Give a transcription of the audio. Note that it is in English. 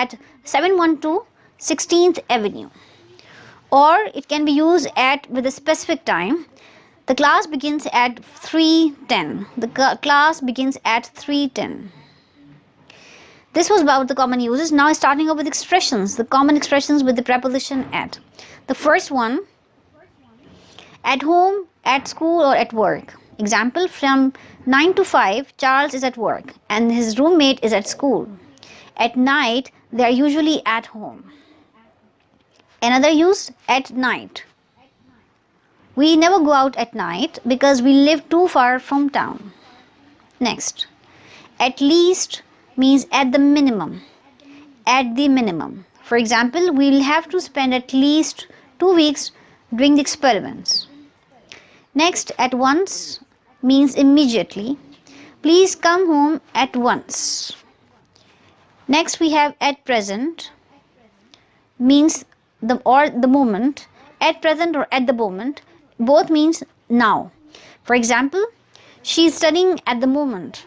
at 712 16th Avenue. Or it can be used with a specific time. The class begins at 3:10. The class begins at 3:10. This was about the common uses. Now starting up with expressions, the common expressions with the preposition at. The first one, at home, at school, or at work. Example, from 9 to 5, Charles is at work and his roommate is at school. At night, they are usually at home. Another use, at night. We never go out at night because we live too far from town. Next, at least means at the minimum. At the minimum. For example, we'll have to spend at least 2 weeks doing the experiments. Next, at once means immediately. Please come home at once. Next, we have at present means the moment. At present or at the moment both means now. For example, she is studying at the moment.